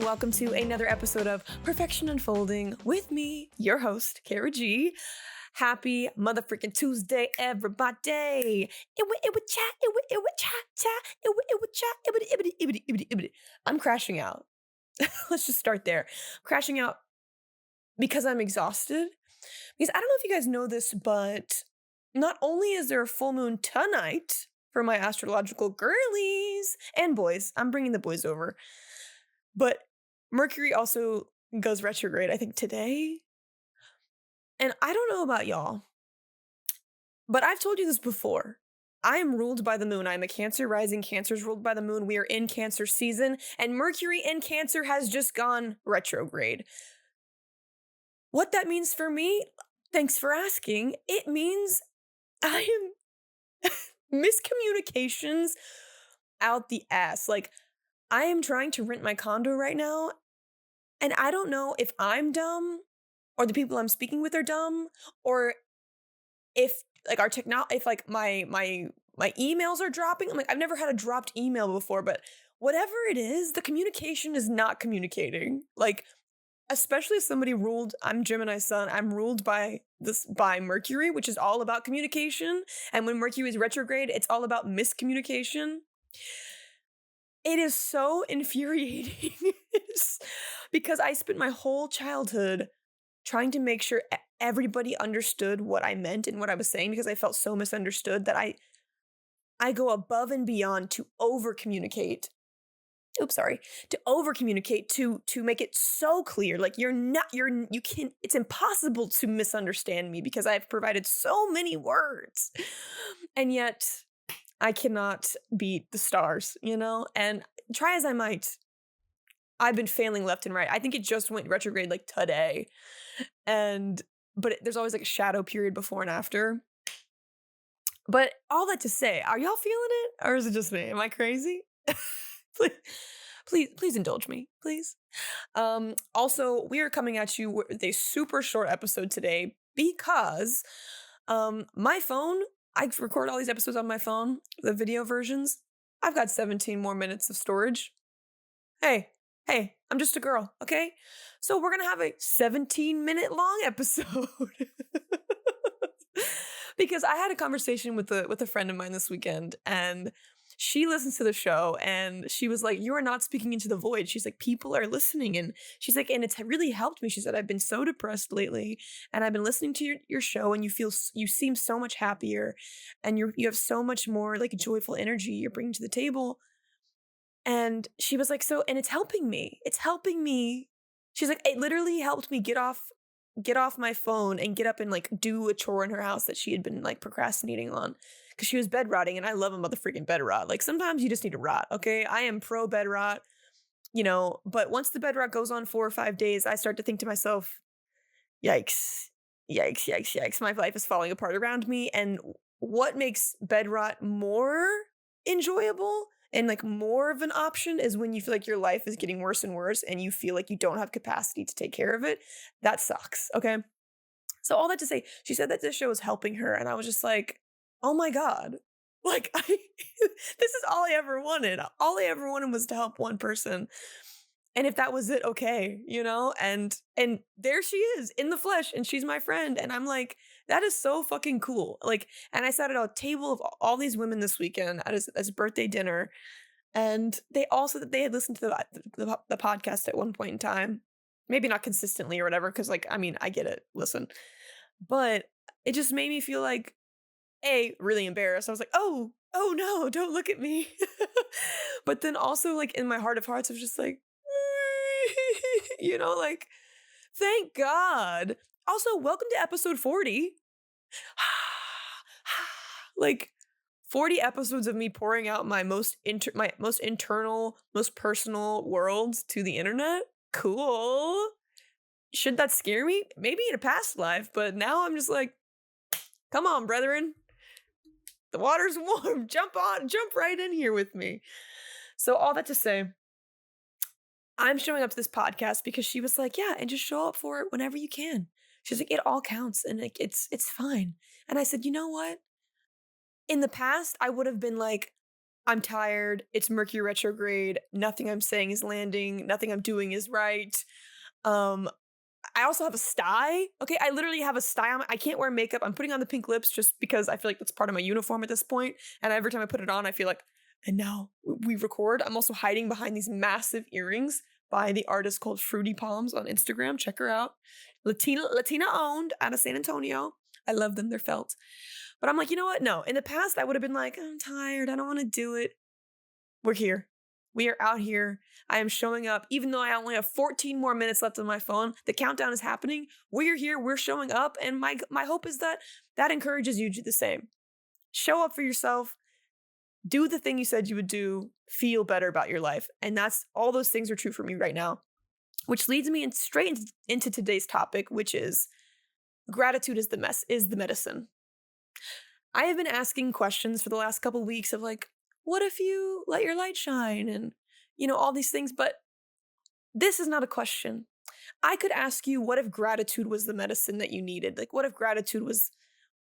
welcome to another episode of Perfection Unfolding with me, your host, Cara G. Happy motherfucking Tuesday, everybody. I'm crashing out. Let's just start there. Crashing out because I'm exhausted. Because I don't know if you guys know this, but not only is there a full moon tonight for my astrological girlies and boys, I'm bringing the boys over, but Mercury also goes retrograde, I think today. And I don't know about y'all, but I've told you this before. I am ruled by the moon. I'm a Cancer rising. Cancer's ruled by the moon. We are in Cancer season, and Mercury in Cancer has just gone retrograde. What that means for me, thanks for asking, it means I am miscommunications out the ass. Like, I am trying to rent my condo right now, and I don't know if I'm dumb or the people I'm speaking with are dumb, or if like if like my emails are dropping. I'm like, I've never had a dropped email before, but whatever it is, the communication is not communicating. Like, especially as somebody ruled, I'm Gemini's sun, I'm ruled by Mercury, which is all about communication. And when Mercury is retrograde, it's all about miscommunication. It is so infuriating because I spent my whole childhood trying to make sure everybody understood what I meant and what I was saying, because I felt so misunderstood that I go above and beyond to over-communicate. To over-communicate, to make it so clear. Like, it's impossible to misunderstand me because I've provided so many words. And yet I cannot beat the stars, and try as I might, I've been failing left and right. I think it just went retrograde like today. But there's always like a shadow period before and after. But all that to say, are y'all feeling it? Or is it just me? Am I crazy? Please indulge me, please. Also, we are coming at you with a super short episode today because my phone, I record all these episodes on my phone, the video versions. I've got 17 more minutes of storage. Hey, I'm just a girl, okay? So we're gonna have a 17-minute long episode. Because I had a conversation with a friend of mine this weekend, and she listens to the show, and she was like, "You are not speaking into the void." She's like, "People are listening," and she's like, "And it's really helped me." She said, "I've been so depressed lately, and I've been listening to your show, and you seem so much happier, and you have so much more like joyful energy you're bringing to the table." And she was like, and it's helping me. It's helping me. She's like, it literally helped me get off my phone and get up and like do a chore in her house that she had been like procrastinating on, because she was bed rotting, and I love a motherfucking bed rot. Like, sometimes you just need to rot, okay? I am pro bed rot, but once the bed rot goes on 4 or 5 days, I start to think to myself, yikes, my life is falling apart around me. And what makes bed rot more enjoyable and like more of an option is when you feel like your life is getting worse and worse and you feel like you don't have capacity to take care of it. That sucks, okay? So all that to say, she said that this show is helping her, and I was just like, oh my God. Like, this is all I ever wanted. All I ever wanted was to help one person. And if that was it, okay, and there she is in the flesh, and she's my friend. And I'm like, that is so fucking cool. Like, and I sat at a table of all these women this weekend at his birthday dinner. And they had listened to the podcast at one point in time, maybe not consistently or whatever. 'Cause like, I mean, I get it. Listen, but it just made me feel like, really embarrassed. I was like, oh no, don't look at me. But then also like in my heart of hearts, I was just like, like, thank God. Also, welcome to episode 40. Like, 40 episodes of me pouring out my most internal, most personal worlds to the internet. Cool. Should that scare me? Maybe in a past life, but now I'm just like, come on, brethren. The water's warm. Jump right in here with me. So all that to say, I'm showing up to this podcast because she was like, yeah, and just show up for it whenever you can. She's like, it all counts, and like it's fine. And I said, you know what? In the past, I would have been like, I'm tired. It's Mercury retrograde. Nothing I'm saying is landing. Nothing I'm doing is right. Um, I also have a sty. Okay, I literally have a sty on. I can't wear makeup. I'm putting on the pink lips just because I feel like that's part of my uniform at this point. And every time I put it on, I feel like, and now we record. I'm also hiding behind these massive earrings by the artist called Fruity Palms on Instagram. Check her out. Latina owned out of San Antonio. I love them. They're felt. But I'm like, you know what? No. In the past, I would have been like, I'm tired. I don't want to do it. We're here. We are out here. I am showing up. Even though I only have 14 more minutes left on my phone, the countdown is happening. We're here. We're showing up. And my hope is that that encourages you to do the same. Show up for yourself. Do the thing you said you would do. Feel better about your life. And that's all those things are true for me right now. Which leads me straight into today's topic, which is gratitude is the medicine. I have been asking questions for the last couple of weeks of like, what if you let your light shine and, all these things, but this is not a question. I could ask you, what if gratitude was the medicine that you needed? Like, what if gratitude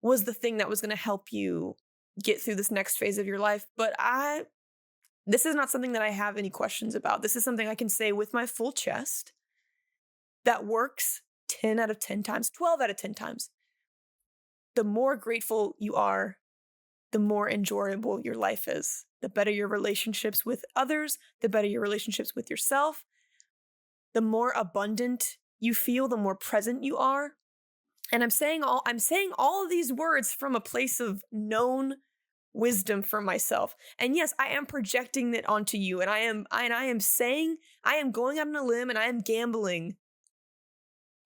was the thing that was going to help you get through this next phase of your life? But this is not something that I have any questions about. This is something I can say with my full chest that works 10 out of 10 times, 12 out of 10 times. The more grateful you are, the more enjoyable your life is. The better your relationships with others, the better your relationships with yourself. The more abundant you feel, the more present you are. And I'm saying all of these words from a place of known wisdom for myself. And yes, I am projecting it onto you, and I am going out on a limb and I am gambling.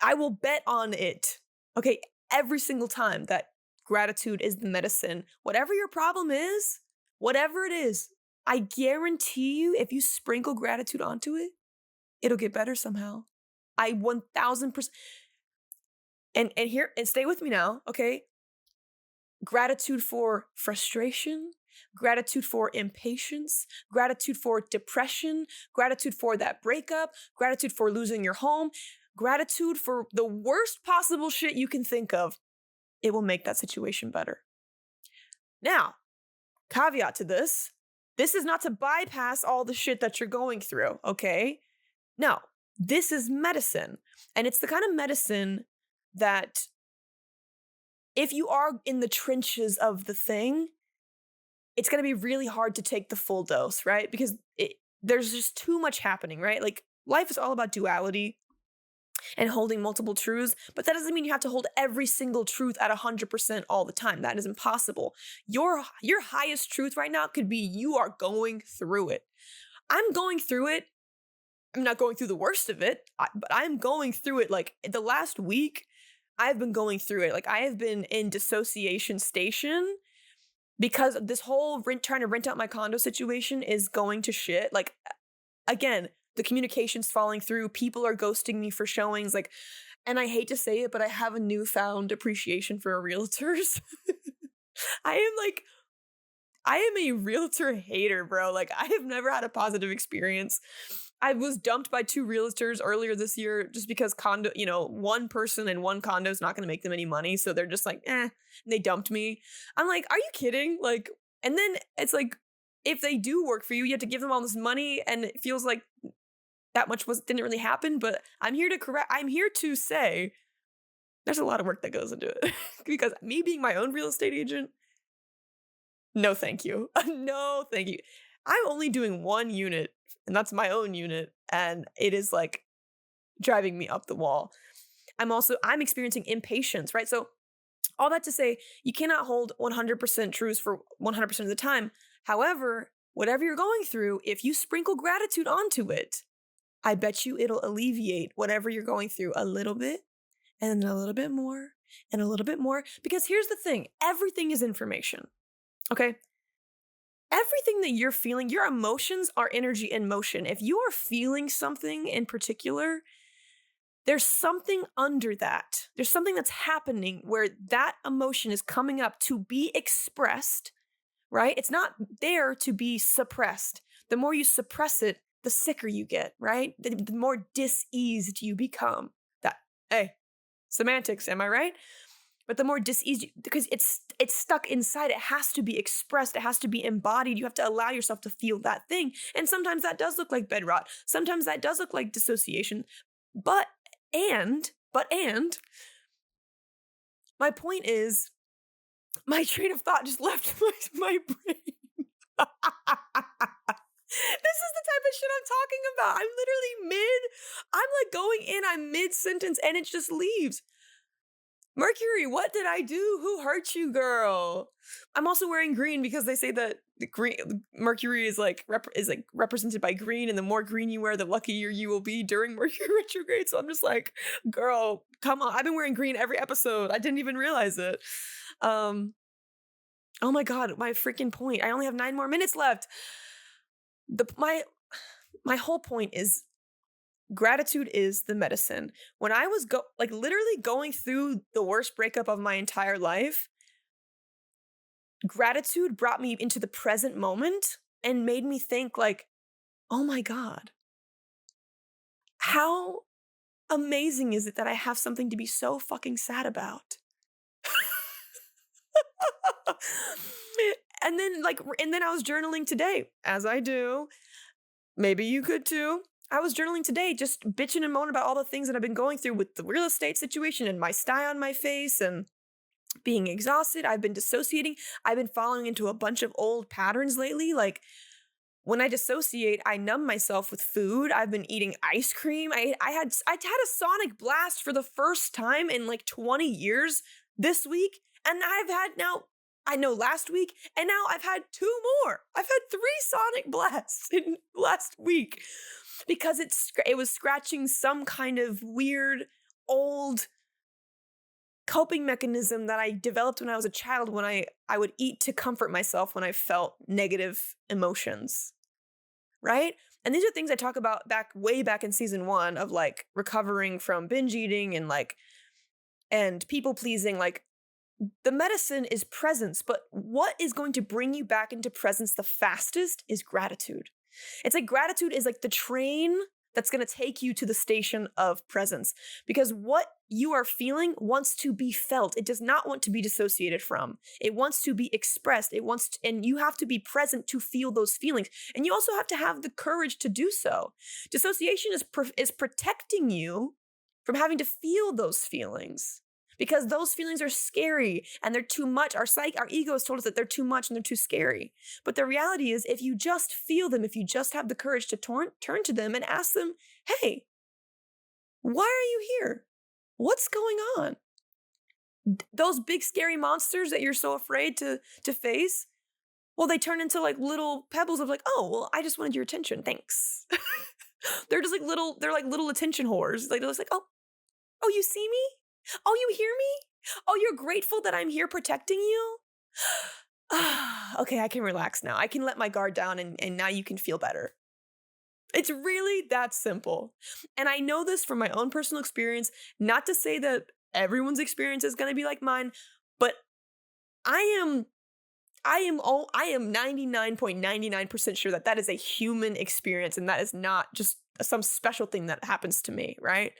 I will bet on it. Okay, every single time that gratitude is the medicine. Whatever your problem is, whatever it is, I guarantee you, if you sprinkle gratitude onto it, it'll get better somehow. I 1000%. And stay with me now, okay? Gratitude for frustration, gratitude for impatience, gratitude for depression, gratitude for that breakup, gratitude for losing your home, gratitude for the worst possible shit you can think of. It will make that situation better. Now, caveat to this is not to bypass all the shit that you're going through, okay? No, this is medicine. And it's the kind of medicine that if you are in the trenches of the thing, it's going to be really hard to take the full dose, right? Because there's just too much happening, right? Like, life is all about duality and holding multiple truths, but that doesn't mean you have to hold every single truth at 100% all the time. That is impossible. Your highest truth right now could be you are going through it. I'm going through it. I'm not going through the worst of it, but I'm going through it. Like, the last week, I've been going through it. Like, I have been in dissociation station because this whole trying to rent out my condo situation is going to shit. Like, again, the communication's falling through. People are ghosting me for showings. Like, and I hate to say it, but I have a newfound appreciation for realtors. I am a realtor hater, bro. Like, I have never had a positive experience. I was dumped by 2 realtors earlier this year just because one person in one condo is not going to make them any money. So they're just like, and they dumped me. I'm like, are you kidding? Like, and then it's like, if they do work for you, you have to give them all this money, and it feels like that much didn't really happen. But I'm here to say there's a lot of work that goes into it because me being my own real estate agent, no, thank you. No, thank you. I'm only doing one unit, and that's my own unit, and it is like driving me up the wall. I'm experiencing impatience, right? So all that to say, you cannot hold 100% truths for 100% of the time. However, whatever you're going through, if you sprinkle gratitude onto it, I bet you it'll alleviate whatever you're going through a little bit, and then a little bit more, and a little bit more. Because here's the thing, everything is information, okay? Everything that you're feeling, your emotions are energy in motion. If you are feeling something in particular, there's something under that. There's something that's happening where that emotion is coming up to be expressed, right? It's not there to be suppressed. The more you suppress it, the sicker you get, right? The more diseased you become. Hey, semantics, am I right? But the more dis-ease, because it's stuck inside, it has to be expressed, it has to be embodied. You have to allow yourself to feel that thing. And sometimes that does look like bed rot. Sometimes that does look like dissociation. But my point is, my train of thought just left my brain. This is the type of shit I'm talking about. I'm like going in, I'm mid sentence, and it just leaves. Mercury, what did I do? Who hurt you, girl? I'm also wearing green because they say that Mercury is like represented by green, and the more green you wear, the luckier you will be during Mercury retrograde. So I'm just like, girl, come on. I've been wearing green every episode. I didn't even realize it. Oh my God, my freaking point. I only have 9 more minutes left. My whole point is, gratitude is the medicine. When I was literally going through the worst breakup of my entire life, gratitude brought me into the present moment and made me think like, oh my God, how amazing is it that I have something to be so fucking sad about? And then I was journaling today, as I do. Maybe you could too. I was journaling today, just bitching and moaning about all the things that I've been going through with the real estate situation and my sty on my face and being exhausted. I've been dissociating. I've been falling into a bunch of old patterns lately. Like, when I dissociate, I numb myself with food. I've been eating ice cream. I had a Sonic blast for the first time in like 20 years this week. And last week, and now I've had 2 more. I've had 3 Sonic blasts in last week because it was scratching some kind of weird old coping mechanism that I developed when I was a child, when I would eat to comfort myself when I felt negative emotions, right? And these are things I talk about way back in season 1 of like recovering from binge eating and people pleasing. Like, the medicine is presence, but what is going to bring you back into presence the fastest is gratitude. It's like gratitude is like the train that's going to take you to the station of presence, because what you are feeling wants to be felt. It does not want to be dissociated from. It wants to be expressed. And you have to be present to feel those feelings. And you also have to have the courage to do so. Dissociation is protecting you from having to feel those feelings, because those feelings are scary and they're too much. Our ego has told us that they're too much and they're too scary. But the reality is, if you just feel them, if you just have the courage to turn to them and ask them, hey, why are you here? What's going on? Those big scary monsters that you're so afraid to face, well, they turn into like little pebbles of like, oh, well, I just wanted your attention. Thanks. They're like little attention whores. Like, they're just like, oh, you see me? Oh, you hear me? Oh, you're grateful that I'm here protecting you? Okay, I can relax now. I can let my guard down and now you can feel better. It's really that simple. And I know this from my own personal experience, not to say that everyone's experience is going to be like mine, but I am 99.99% sure that is a human experience, and that is not just some special thing that happens to me, right?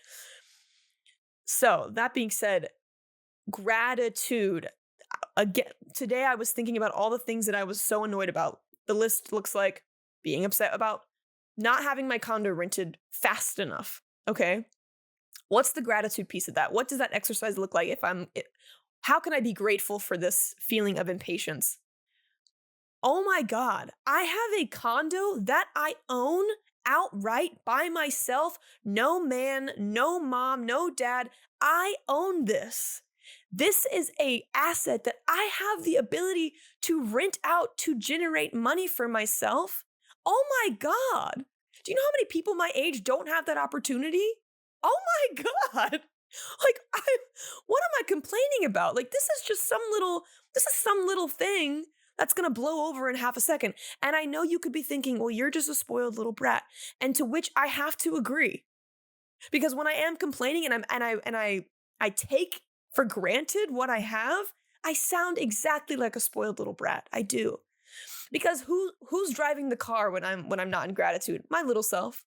So, that being said, gratitude. Again, today I was thinking about all the things that I was so annoyed about. The list looks like being upset about not having my condo rented fast enough. Okay. What's the gratitude piece of that? What does that exercise look like how can I be grateful for this feeling of impatience? Oh my God, I have a condo that I own outright by myself. No man, no mom, no dad. I own this. This is an asset that I have the ability to rent out to generate money for myself. Oh my God. Do you know how many people my age don't have that opportunity? Oh my God. Like, what am I complaining about? Like, this is some little thing that's going to blow over in half a second. And I know you could be thinking, well, you're just a spoiled little brat. And to which I have to agree. Because when I am complaining and I take for granted what I have, I sound exactly like a spoiled little brat. I do. Because who's driving the car when I'm not in gratitude? My little self.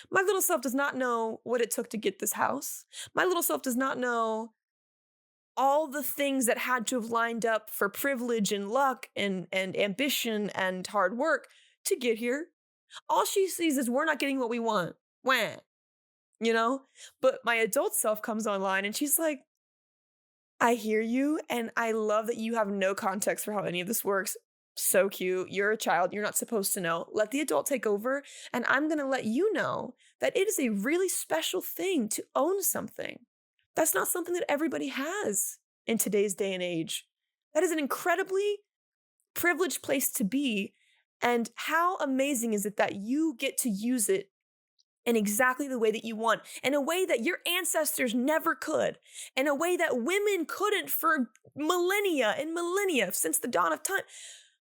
My little self does not know what it took to get this house. My little self does not know all the things that had to have lined up for privilege and luck and ambition and hard work to get here. All she sees is we're not getting what we want. Wah. You know? But my adult self comes online and she's like, I hear you, and I love that you have no context for how any of this works. So cute. You're a child. You're not supposed to know. Let the adult take over, and I'm going to let you know that it is a really special thing to own something. That's not something that everybody has in today's day and age. That is an incredibly privileged place to be. And how amazing is it that you get to use it in exactly the way that you want, in a way that your ancestors never could, in a way that women couldn't for millennia and millennia since the dawn of time.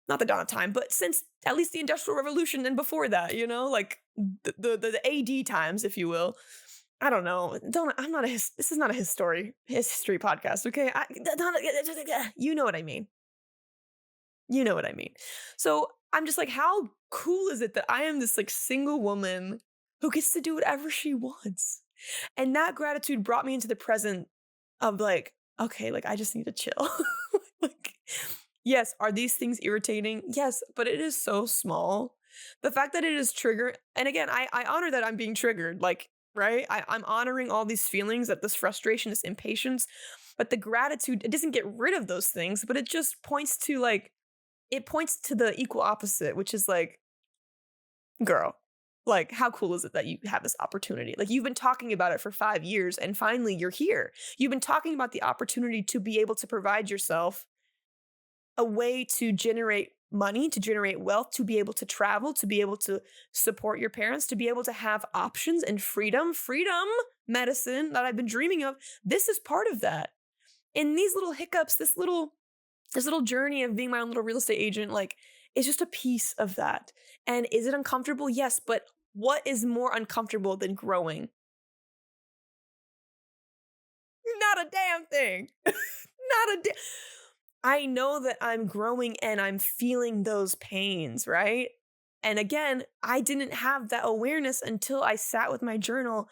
Not the dawn of time, but since at least the Industrial Revolution and before that, you know, like the AD times, if you will. I don't know. This is not a history podcast, okay? You know what I mean. You know what I mean. So I'm just like, how cool is it that I am this like single woman who gets to do whatever she wants? And that gratitude brought me into the present of like, okay, like I just need to chill. Like, yes, are these things irritating? Yes, but it is so small. The fact that it is triggered, and again, I honor that I'm being triggered, like, right? I'm honoring all these feelings, that this frustration, this impatience, but the gratitude, it doesn't get rid of those things, but it just points to like, it points to the equal opposite, which is like, girl, like, how cool is it that you have this opportunity? Like, you've been talking about it for 5 years and finally you're here. You've been talking about the opportunity to be able to provide yourself a way to generate money, to generate wealth, to be able to travel, to be able to support your parents, to be able to have options and freedom, medicine that I've been dreaming of. This is part of that. And these little hiccups, this little journey of being my own little real estate agent, like, is just a piece of that. And is it uncomfortable? Yes, but what is more uncomfortable than growing? Not a damn thing. Not a damn. I know that I'm growing and I'm feeling those pains, right? And again, I didn't have that awareness until I sat with my journal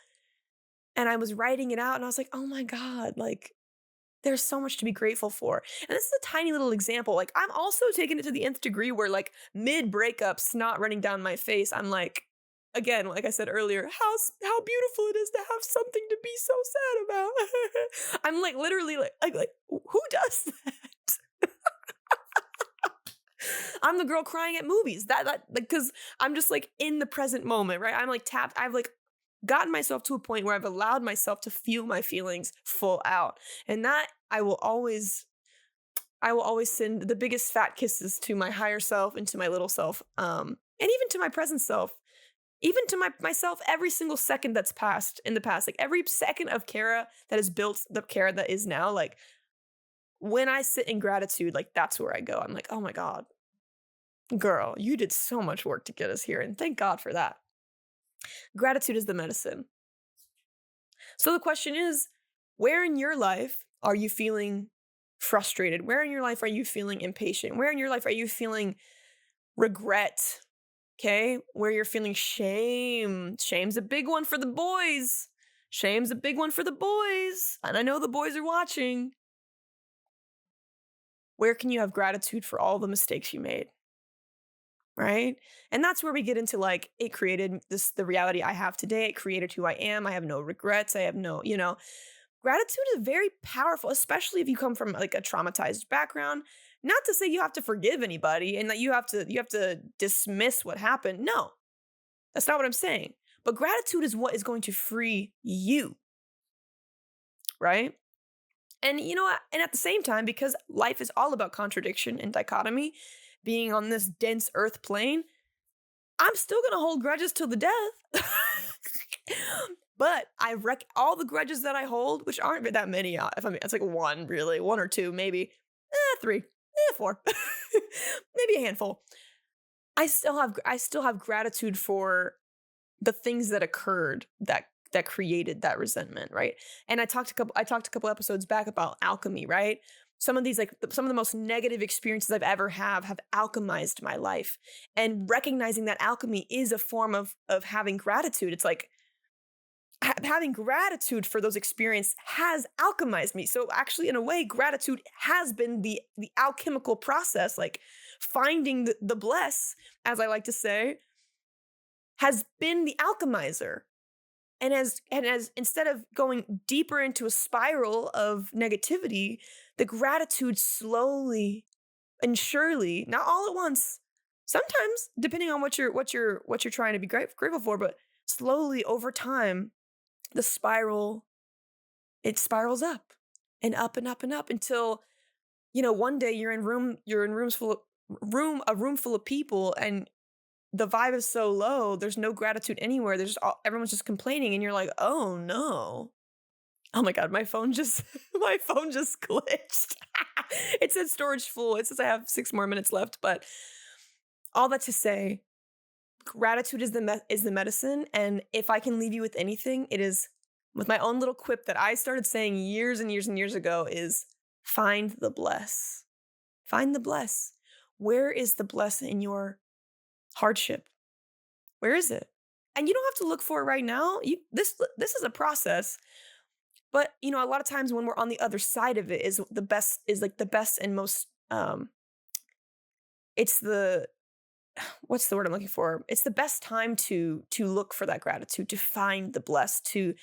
and I was writing it out and I was like, oh my God, like, there's so much to be grateful for. And this is a tiny little example. Like, I'm also taking it to the nth degree where, like, mid breakup, snot running down my face, I'm like, again, like I said earlier, how beautiful it is to have something to be so sad about. I'm like, literally, like, who does that? I'm the girl crying at movies. That because I'm just like in the present moment, right? I'm like tapped. I've like gotten myself to a point where I've allowed myself to feel my feelings full out. And that I will always send the biggest fat kisses to my higher self and to my little self. And even to my present self, even to myself every single second that's passed in the past, like every second of Cara that has built the Cara that is now, like when I sit in gratitude, like that's where I go. I'm like, oh my God, girl, you did so much work to get us here. And thank God for that. Gratitude is the medicine. So the question is, where in your life are you feeling frustrated? Where in your life are you feeling impatient? Where in your life are you feeling regret? Okay, where you're feeling shame. Shame's a big one for the boys. Shame's a big one for the boys. And I know the boys are watching. Where can you have gratitude for all the mistakes you made? Right? And that's where we get into like, it created the reality I have today. It created who I am. I have no regrets. I have no, gratitude is very powerful, especially if you come from like a traumatized background. Not to say you have to forgive anybody and that you have to dismiss what happened. No, that's not what I'm saying. But gratitude is what is going to free you. Right? And you know what? And at the same time, because life is all about contradiction and dichotomy, being on this dense earth plane, I'm still going to hold grudges till the death. But all the grudges that I hold, which aren't that many, it's like one really, one or two, maybe, 3, 4, maybe a handful. I still have gratitude for the things that occurred that created that resentment, right? And I talked a couple episodes back about alchemy, right? Some of these, like some of the most negative experiences I've ever have alchemized my life. And recognizing that alchemy is a form of having gratitude. It's like, having gratitude for those experiences has alchemized me. So actually, in a way, gratitude has been the alchemical process, like finding the bless, as I like to say, has been the alchemizer. And as instead of going deeper into a spiral of negativity, the gratitude slowly and surely, not all at once, sometimes depending on what you're trying to be grateful for, but slowly over time, the spiral it spirals up and up and up and up until, one day you're in a room full of people, and the vibe is so low, there's no gratitude anywhere. Everyone's just complaining, and you're like, "Oh no." Oh my god, my phone just my phone just glitched. It said storage full. It says I have 6 more minutes left, but all that to say, gratitude is the medicine, and if I can leave you with anything, it is with my own little quip that I started saying years and years and years ago is find the bless. Find the bless. Where is the bless in your hardship? Where is it? And you don't have to look for it right now. This is a process, but a lot of times when we're on the other side of it is like the best and most it's the what's the word I'm looking for? It's the best time to look for that gratitude, to find the blessed, to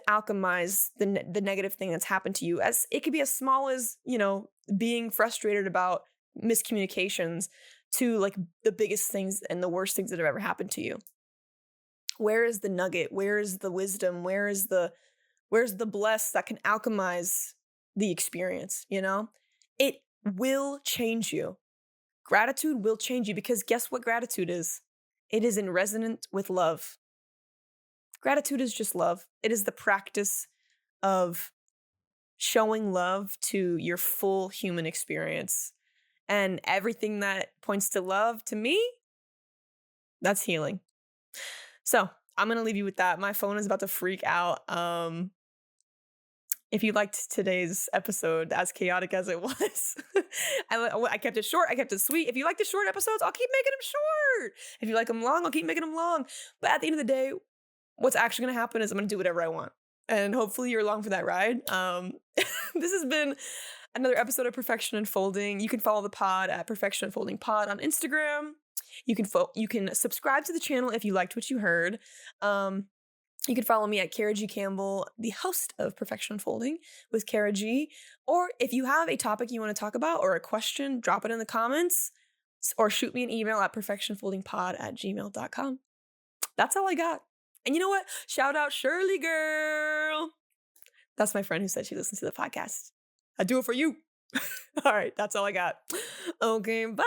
alchemize the negative thing that's happened to you. As it could be as small as being frustrated about miscommunications, to like the biggest things and the worst things that have ever happened to you. Where is the nugget? Where is the wisdom? Where's the bless that can alchemize the experience? It will change you. Gratitude will change you, because guess what gratitude is? It is in resonance with love. Gratitude is just love. It is the practice of showing love to your full human experience. And everything that points to love, to me, that's healing. So I'm going to leave you with that. My phone is about to freak out. If you liked today's episode, as chaotic as it was, I kept it short. I kept it sweet. If you like the short episodes, I'll keep making them short. If you like them long, I'll keep making them long. But at the end of the day, what's actually going to happen is I'm going to do whatever I want. And hopefully you're along for that ride. This has been another episode of Perfection Unfolding. You can follow the pod at Perfection Unfolding Pod on Instagram. You can subscribe to the channel if you liked what you heard. You can follow me at Cara G. Campbell, the host of Perfection Unfolding with Cara G. Or if you have a topic you want to talk about or a question, drop it in the comments or shoot me an email at perfectionunfoldingpod@gmail.com. That's all I got. And you know what? Shout out Shirley girl. That's my friend who said she listens to the podcast. I do it for you. All right, that's all I got. Okay, bye.